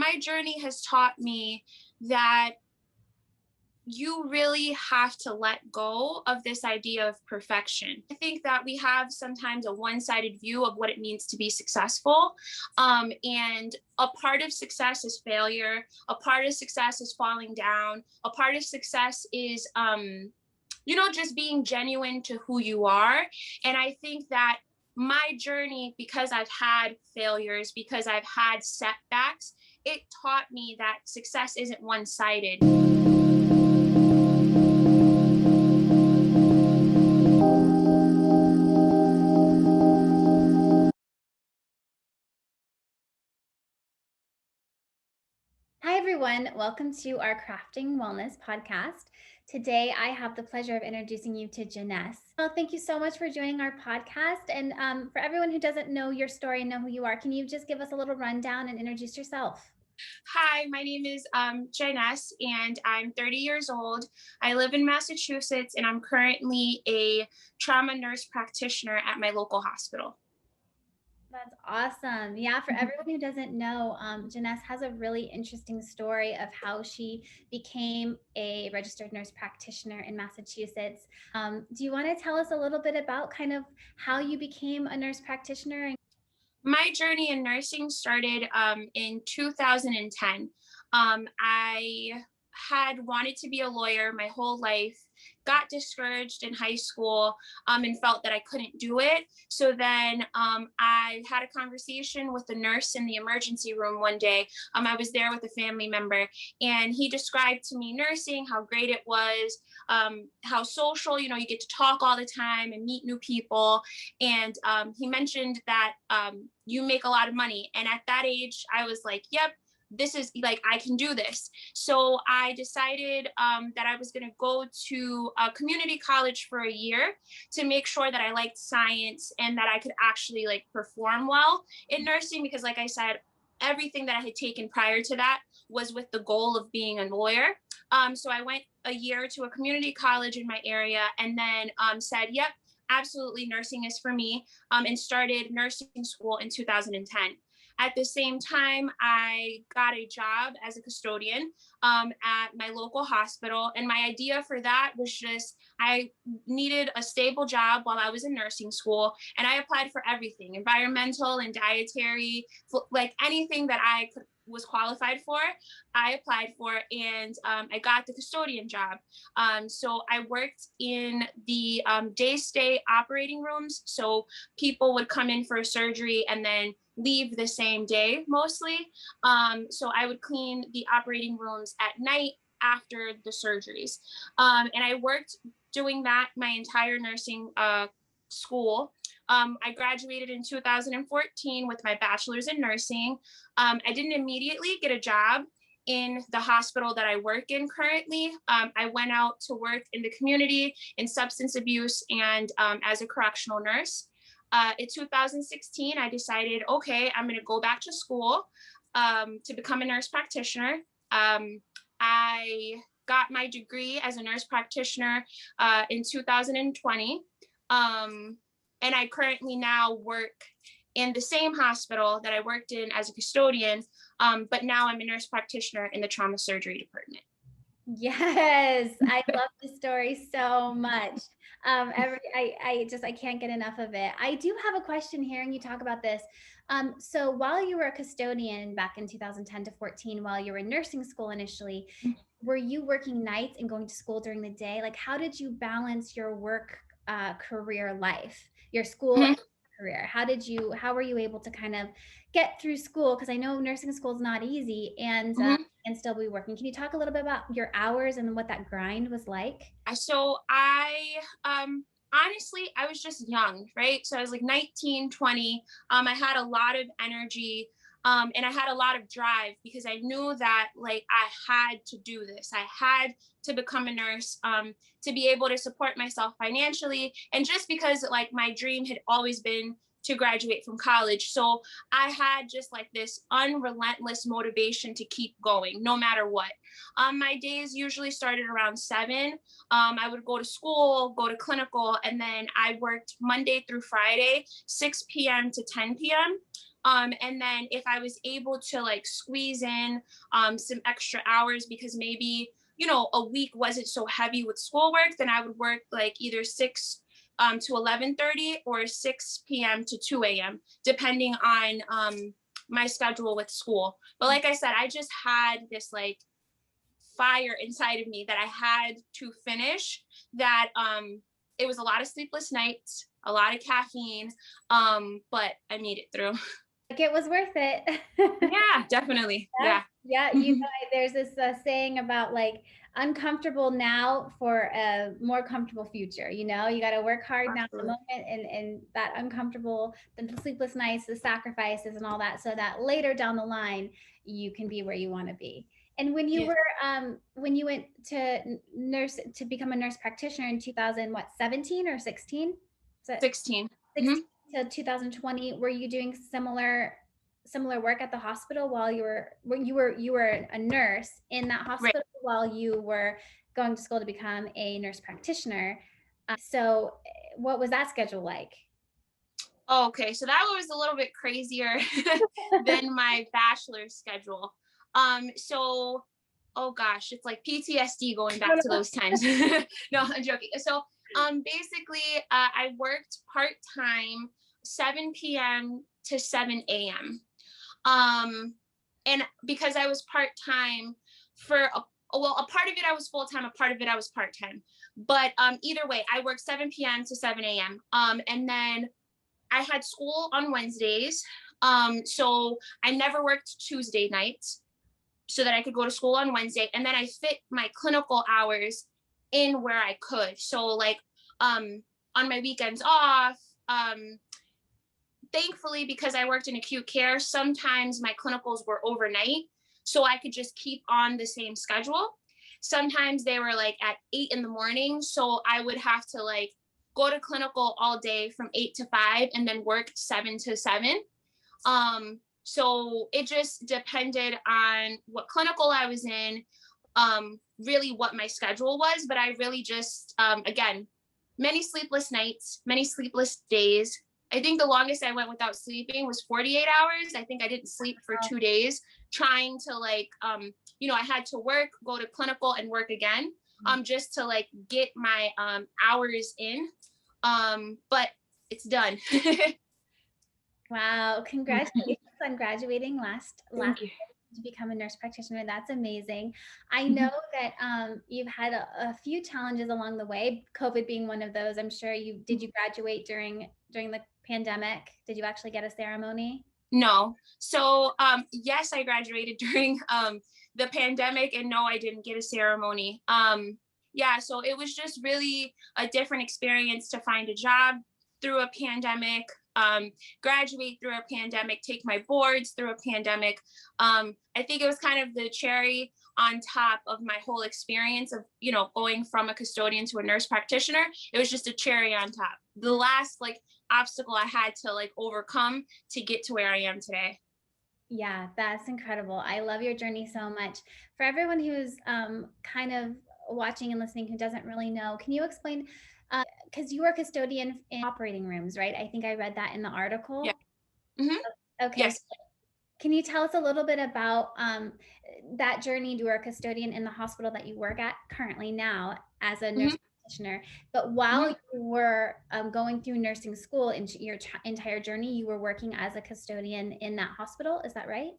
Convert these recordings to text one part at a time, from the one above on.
my journey has taught me that you really have to let go of this idea of perfection. I think that we have sometimes a one-sided view of what it means to be successful. And a part of success is failure. A part of success is falling down. A part of success is, just being genuine to who you are. And I think that my journey, because I've had failures, because I've had setbacks, it taught me that success isn't one-sided. Hi, everyone. Welcome to our Crafting Wellness podcast. Today, I have the pleasure of introducing you to Janess. Well, thank you so much for joining our podcast. And for everyone who doesn't know your story and know who you are, can you just give us a little rundown and introduce yourself? Hi, my name is Janess, and I'm 30 years old. I live in Massachusetts, and I'm currently a trauma nurse practitioner at my local hospital. That's awesome. Yeah, for everyone who doesn't know, Janess has a really interesting story of how she became a registered nurse practitioner in Massachusetts. Do you want to tell us a little bit about kind of how you became a nurse practitioner? My journey in nursing started in 2010. I had wanted to be a lawyer my whole life, got discouraged in high school, and felt that I couldn't do it. So then I had a conversation with the nurse in the emergency room one day. I was there with a family member, and he described to me nursing, how great it was, how social, you get to talk all the time and meet new people. And he mentioned that you make a lot of money. And at that age, I was like, yep, this is like, I can do this. So I decided that I was going to go to a community college for a year to make sure that I liked science and that I could actually like perform well in nursing. Because, like I said, everything that I had taken prior to that was with the goal of being a lawyer. So I went a year to a community college in my area and then said, yep, absolutely, nursing is for me, and started nursing school in 2010. At the same time, I got a job as a custodian at my local hospital. And my idea for that was just I needed a stable job while I was in nursing school. And I applied for everything, environmental and dietary, like anything that I could was qualified for, I applied for, and I got the custodian job. So I worked in the day stay operating rooms. So people would come in for a surgery and then leave the same day mostly. So I would clean the operating rooms at night after the surgeries. And I worked doing that my entire nursing school. I graduated in 2014 with my bachelor's in nursing. I didn't immediately get a job in the hospital that I work in currently. I went out to work in the community in substance abuse and as a correctional nurse. In 2016, I decided, okay, I'm going to go back to school to become a nurse practitioner. I got my degree as a nurse practitioner in 2020. And I currently now work in the same hospital that I worked in as a custodian, but now I'm a nurse practitioner in the trauma surgery department. Yes, I love the story so much. I can't get enough of it. I do have a question hearing you talk about this. So while you were a custodian back in 2010 to 14, while you were in nursing school initially, were you working nights and going to school during the day? Like, how did you balance your work career life, your school and career? How were you able to kind of get through school? Because I know nursing school is not easy, and still be working. Can you talk a little bit about your hours and what that grind was like? So I honestly, I was just young, right? So I was like 19, 20. I had a lot of energy, and I had a lot of drive because I knew that like I had to do this. I had to become a nurse to be able to support myself financially, and just because like my dream had always been to graduate from college. So I had just like this unrelentless motivation to keep going no matter what. My days usually started around 7. I would go to school, go to clinical, and then I worked Monday through Friday, 6 p.m. to 10 p.m. And then if I was able to like squeeze in some extra hours because maybe, a week wasn't so heavy with schoolwork, then I would work like either 6 to 11:30 or 6 p.m. to 2 a.m., depending on my schedule with school. But like I said, I just had this like fire inside of me that I had to finish that it was a lot of sleepless nights, a lot of caffeine, but I made it through. Like it was worth it. Yeah, definitely. Yeah, Yeah. yeah. There's this saying about like uncomfortable now for a more comfortable future. You know, you got to work hard now in the Absolutely. moment, and that uncomfortable, the sleepless nights, the sacrifices, and all that, so that later down the line you can be where you want to be. And Yeah. when you went to nurse to become a nurse practitioner in 2000, what, 17 or 16? Is it 16. Hmm. 16 to 2020? Were you doing similar work at the hospital while you were a nurse in that Right. hospital while you were going to school to become a nurse practitioner? So what was that schedule like? Okay, so that was a little bit crazier than my bachelor's schedule. So oh gosh, it's like PTSD going back to those times. No, I'm joking. So basically I worked part-time 7 p.m. to 7 a.m. Um and because I was part-time for a part of it I was full-time, a part of it I was part-time. But either way, I worked 7 p.m. to 7 a.m. And then I had school on Wednesdays. So I never worked Tuesday nights so that I could go to school on Wednesday. And then I fit my clinical hours in where I could. So like on my weekends off, thankfully, because I worked in acute care, sometimes my clinicals were overnight. So I could just keep on the same schedule. Sometimes they were like at 8 in the morning. So I would have to like go to clinical all day from 8 to 5 and then work 7 to 7. So it just depended on what clinical I was in, really what my schedule was. But I really just, again, many sleepless nights, many sleepless days. I think the longest I went without sleeping was 48 hours. I think I didn't sleep for 2 days trying to like, I had to work, go to clinical and work again, just to like get my hours in. But it's done. Wow, congratulations on graduating last Thank you. to become a nurse practitioner. That's amazing. I know Mhm. that you've had a few challenges along the way, COVID being one of those. I'm sure you did. You graduate during the pandemic? Did you actually get a ceremony? No. So yes, I graduated during the pandemic, and no, I didn't get a ceremony. Yeah, so it was just really a different experience to find a job through a pandemic, graduate through a pandemic, take my boards through a pandemic. I think it was kind of the cherry on top of my whole experience of, going from a custodian to a nurse practitioner. It was just a cherry on top. The last like obstacle I had to like overcome to get to where I am today. Yeah, that's incredible. I love your journey so much. For everyone who's kind of watching and listening who doesn't really know, can you explain? Because you were a custodian in operating rooms, right? I think I read that in the Yeah. article. Hmm. Okay, Yes. can you tell us a little bit about that journey to a custodian in the hospital that you work at currently now as a nurse Hmm. practitioner? But while Hmm. you were going through nursing school in your entire journey, you were working as a custodian in that hospital. Is that right?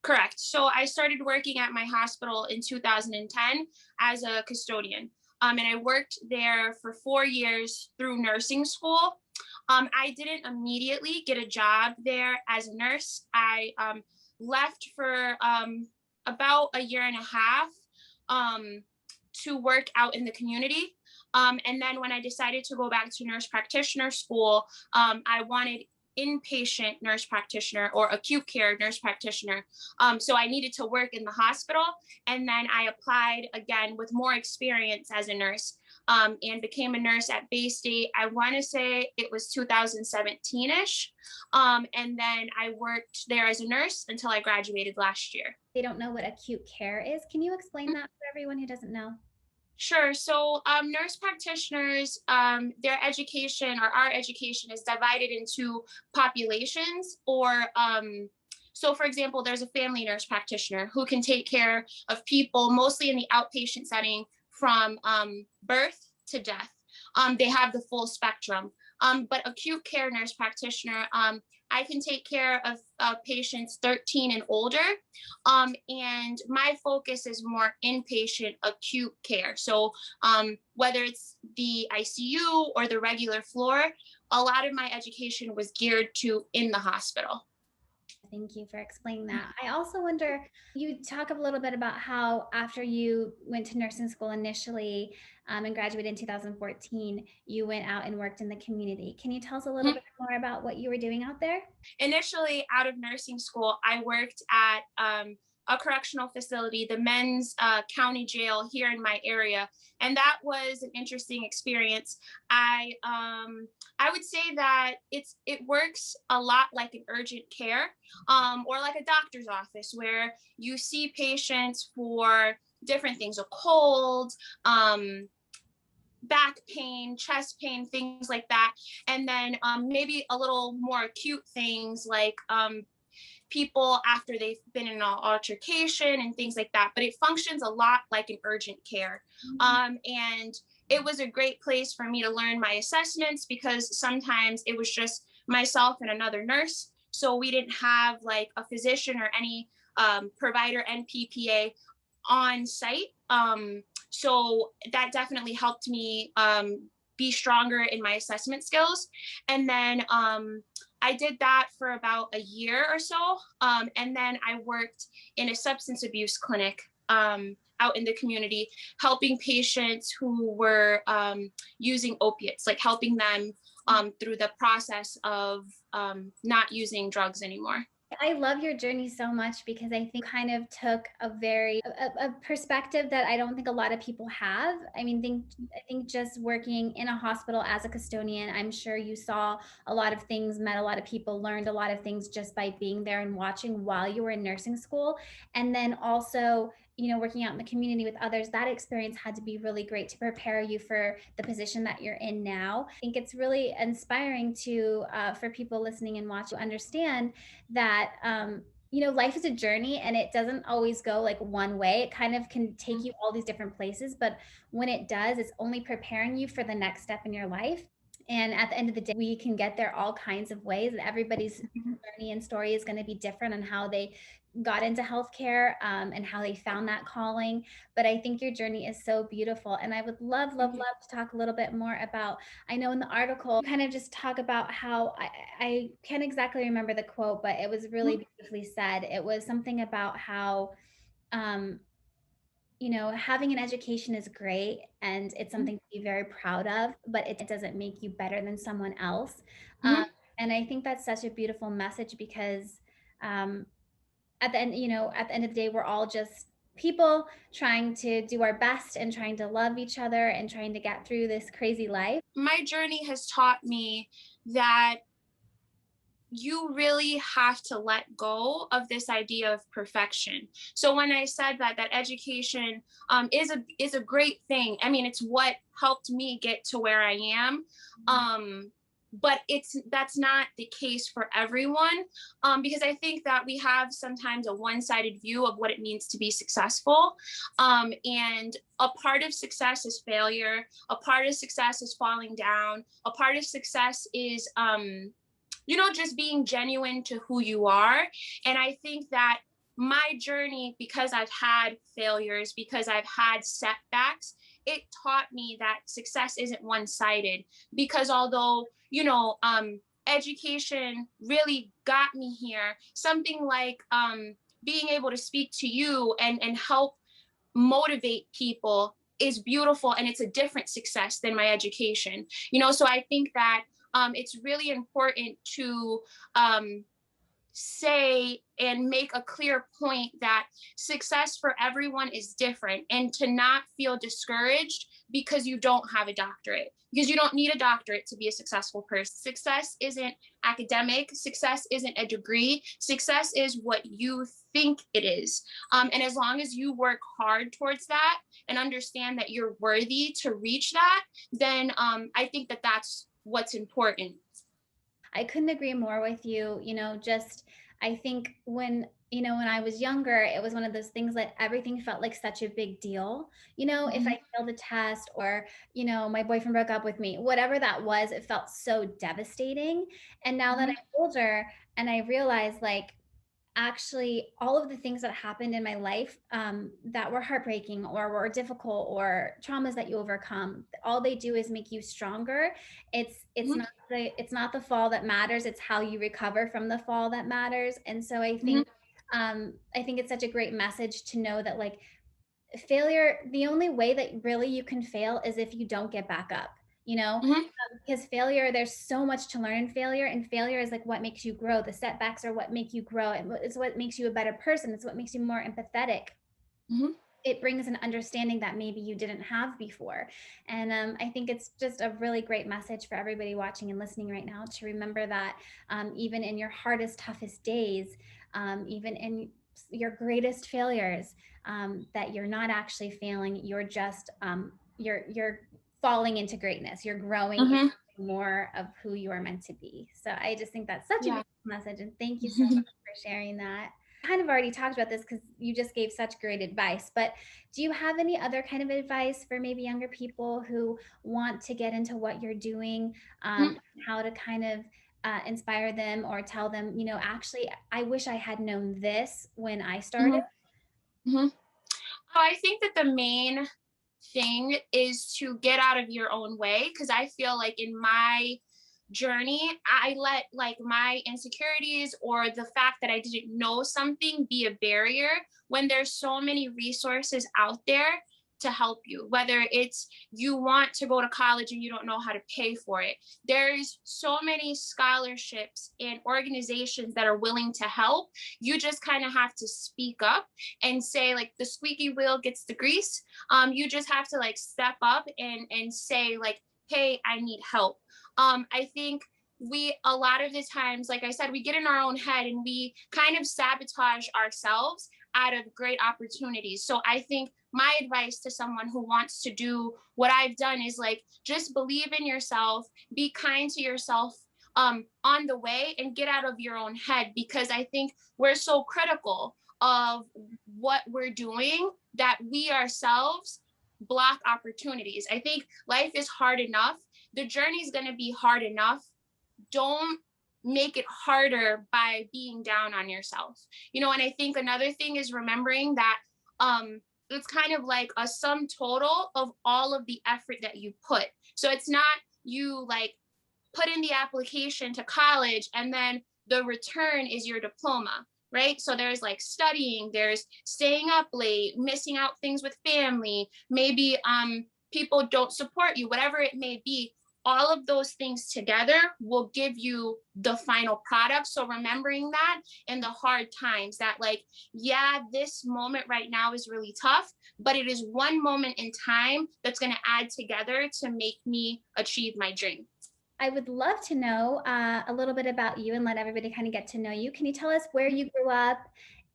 Correct. So I started working at my hospital in 2010 as a custodian. And I worked there for 4 years through nursing school. I didn't immediately get a job there as a nurse. I left for about a year and a half um, to work out in the community. And then when I decided to go back to nurse practitioner school, I wanted inpatient nurse practitioner or acute care nurse practitioner. So I needed to work in the hospital. And then I applied again with more experience as a nurse, and became a nurse at Bay State. I want to say it was 2017 ish. And then I worked there as a nurse until I graduated last year. They don't know what acute care is. Can you explain that for everyone who doesn't know? Sure. So, nurse practitioners, their education or our education is divided into populations, or so for example, there's a family nurse practitioner who can take care of people mostly in the outpatient setting from birth to death. They have the full spectrum. But acute care nurse practitioner, I can take care of patients 13 and older. And my focus is more inpatient acute care. So whether it's the ICU or the regular floor, a lot of my education was geared to in the hospital. Thank you for explaining that. I also wonder, you talk a little bit about how after you went to nursing school initially, and graduated in 2014, you went out and worked in the community. Can you tell us a little Mhm. bit more about what you were doing out there? Initially, out of nursing school, I worked at a correctional facility, the men's county jail here in my area, and that was an interesting experience. I would say that it works a lot like an urgent care, or like a doctor's office, where you see patients for different things, a cold, back pain, chest pain, things like that. And then maybe a little more acute things like people after they've been in an altercation and things like that. But it functions a lot like an urgent care. And it was a great place for me to learn my assessments because sometimes it was just myself and another nurse. So we didn't have like a physician or any provider NPPA on site. So that definitely helped me be stronger in my assessment skills. And then I did that for about a year or so. And then I worked in a substance abuse clinic out in the community, helping patients who were using opiates, like helping them through the process of not using drugs anymore. I love your journey so much because I think kind of took a very a perspective that I don't think a lot of people have. I think just working in a hospital as a custodian, I'm sure you saw a lot of things, met a lot of people, learned a lot of things just by being there and watching while you were in nursing school. And then also, working out in the community with others, that experience had to be really great to prepare you for the position that you're in now. I think it's really inspiring to for people listening and watching understand that life is a journey and it doesn't always go like one way. It kind of can take you all these different places, but when it does, it's only preparing you for the next step in your life. And at the end of the day, we can get there all kinds of ways, and everybody's journey and story is going to be different on how they got into healthcare, and how they found that calling. But I think your journey is so beautiful. And I would love, love, Mhm. love to talk a little bit more about, I know in the article, you kind of just talk about how I can't exactly remember the quote, but it was really beautifully said. It was something about how, um, having an education is great and it's something to be very proud of, but it doesn't make you better than someone else. Um, Mhm. and I think that's such a beautiful message because, um, at the end of the day, we're all just people trying to do our best and trying to love each other and trying to get through this crazy life. My journey has taught me that you really have to let go of this idea of perfection. So when I said that education is a great thing. I mean, it's what helped me get to where I am. But that's not the case for everyone, because I think that we have sometimes a one-sided view of what it means to be successful. And a part of success is failure. A part of success is falling down. A part of success is just being genuine to who you are. And I think that my journey, because I've had failures, because I've had setbacks, it taught me that success isn't one sided. Because although, education really got me here, something like being able to speak to you and help motivate people is beautiful, and it's a different success than my education. So I think that it's really important to um, say and make a clear point that success for everyone is different, and to not feel discouraged because you don't have a doctorate, because you don't need a doctorate to be a successful person. Success isn't academic, success isn't a degree, success is what you think it is. And as long as you work hard towards that and understand that you're worthy to reach that, then I think that that's what's important. I couldn't agree more with you. Just I think when I was younger, it was one of those things that everything felt like such a big deal. If Mhm, I failed a test or, my boyfriend broke up with me, whatever that was, it felt so devastating. And now that mhm, I'm older and I realize like actually all of the things that happened in my life that were heartbreaking or were difficult or traumas that you overcome, all they do is make you stronger. It's mhm, not the fall that matters, it's how you recover from the fall that matters. And so mhm, I think it's such a great message to know that like failure, the only way that really you can fail is if you don't get back up, you know? mhm, Because failure, there's so much to learn in failure, and failure is like what makes you grow. The setbacks are what make you grow. It's what makes you a better person. It's what makes you more empathetic. mhm, It brings an understanding that maybe you didn't have before. And I think it's just a really great message for everybody watching and listening right now to remember that even in your hardest, toughest days, even in your greatest failures, that you're not actually failing. You're just you're falling into greatness. You're growing into mhm. more of who you are meant to be. So I just think that's such a Yeah. beautiful message, and thank you so much for sharing that. Kind of already talked about this because you just gave such great advice, but do you have any other kind of advice for maybe younger people who want to get into what you're doing, Mhm, how to kind of inspire them or tell them, actually, I wish I had known this when I started? mhm, mhm. I think that the main thing is to get out of your own way, because I feel like in my journey, I let like my insecurities or the fact that I didn't know something be a barrier when there's so many resources out there to help you. Whether it's you want to go to college and you don't know how to pay for it, there's so many scholarships and organizations that are willing to help. You just kind of have to speak up and say, like, the squeaky wheel gets the grease. You just have to like step up and say like, hey, I need help. I think we, a lot of the times, like I said, we get in our own head and we kind of sabotage ourselves out of great opportunities. So I think my advice to someone who wants to do what I've done is like, just believe in yourself, be kind to yourself on the way, and get out of your own head, because I think we're so critical of what we're doing that we ourselves block opportunities. I think life is hard enough. The journey is going to be hard enough. Don't make it harder by being down on yourself. And I think another thing is remembering that it's kind of like a sum total of all of the effort that you put. So it's not you like put in the application to college and then the return is your diploma, right? So there's like studying, there's staying up late, missing out things with family, maybe people don't support you, whatever it may be. All of those things together will give you the final product. So remembering that in the hard times, that like, yeah, this moment right now is really tough, but it is one moment in time that's going to add together to make me achieve my dream. I would love to know a little bit about you and let everybody kind of get to know you. Can you tell us where you grew up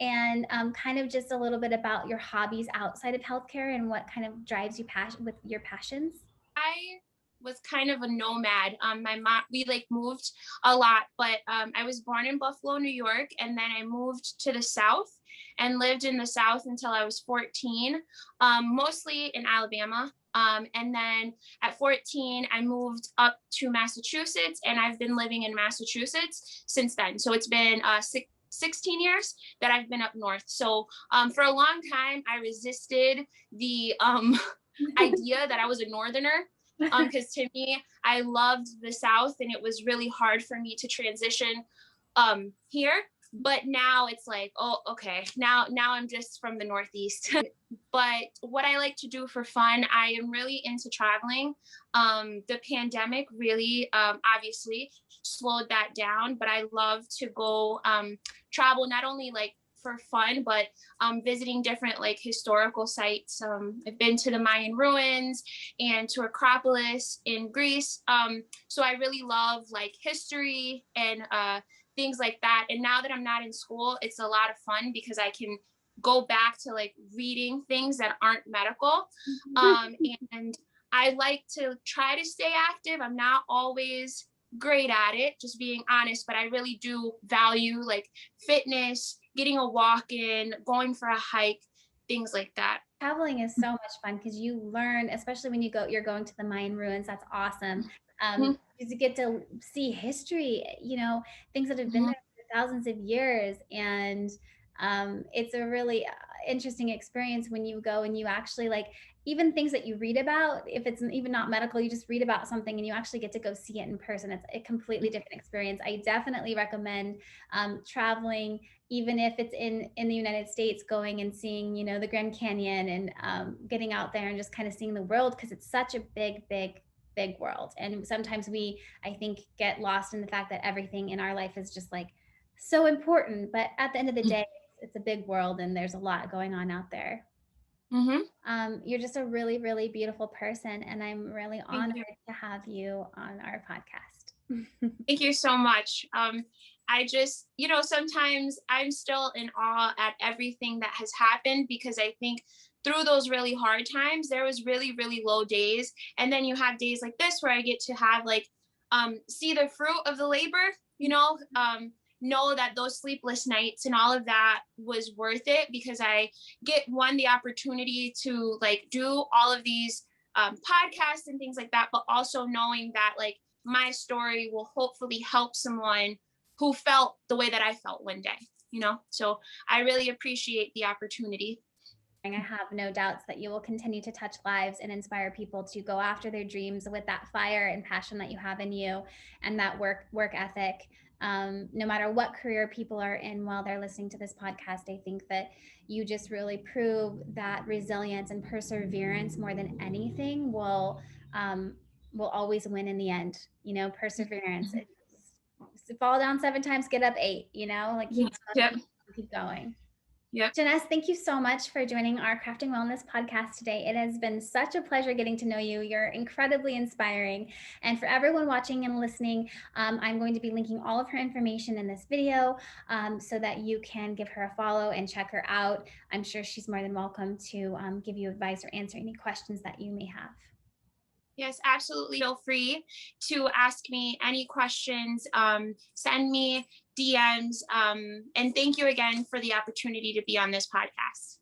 and kind of just a little bit about your hobbies outside of healthcare and what kind of drives you with your passions? I was kind of a nomad. My mom, we like moved a lot, but I was born in Buffalo, New York, and then I moved to the South and lived in the South until I was 14, mostly in Alabama. And then at 14, I moved up to Massachusetts, and I've been living in Massachusetts since then. So it's been 16 years that I've been up north. So for a long time, I resisted the idea that I was a northerner, because to me, I loved the South, and it was really hard for me to transition here. But now it's like, oh, okay, now I'm just from the Northeast. But what I like to do for fun, I am really into traveling. The pandemic really, obviously slowed that down, but I love to go travel, not only like for fun, but visiting different like historical sites. I've been to the Mayan ruins and to Acropolis in Greece. So I really love like history and things like that. And now that I'm not in school, it's a lot of fun because I can go back to like reading things that aren't medical. And I like to try to stay active. I'm not always great at it, just being honest, but I really do value like fitness, getting a walk in, going for a hike, things like that. Traveling is so much fun because you learn, especially when you're going to the Mayan ruins. That's awesome. Mhm, Because you get to see history, things that have been mhm, there for thousands of years. And it's a really interesting experience when you go and you actually like even things that you read about, if it's even not medical, you just read about something and you actually get to go see it in person. It's a completely different experience. I definitely recommend traveling, even if it's in the United States, going and seeing, the Grand Canyon and getting out there and just kind of seeing the world, because it's such a big world. And sometimes we, I think, get lost in the fact that everything in our life is just like so important. But at the end of the day, it's a big world and there's a lot going on out there. mhm. You're just a really, really beautiful person, and I'm really Thank honored you. to have you on our podcast. Thank you so much. I just, sometimes I'm still in awe at everything that has happened because I think through those really hard times, there was really, really low days. And then you have days like this where I get to have like, see the fruit of the labor, know that those sleepless nights and all of that was worth it because I get the opportunity to like do all of these podcasts and things like that, but also knowing that like my story will hopefully help someone who felt the way that I felt one day. So I really appreciate the opportunity. I have no doubts that you will continue to touch lives and inspire people to go after their dreams with that fire and passion that you have in you, and that work ethic. No matter what career people are in while they're listening to this podcast, I think that you just really prove that resilience and perseverance, more than anything, will always win in the end. Perseverance. It's fall down 7 times, get up 8. Like Yep. keep going. Yep. Janess, thank you so much for joining our Crafting Wellness podcast today. It has been such a pleasure getting to know you. You're incredibly inspiring. And for everyone watching and listening, I'm going to be linking all of her information in this video so that you can give her a follow and check her out. I'm sure she's more than welcome to give you advice or answer any questions that you may have. Yes, absolutely. Feel free to ask me any questions, send me DMs, and thank you again for the opportunity to be on this podcast.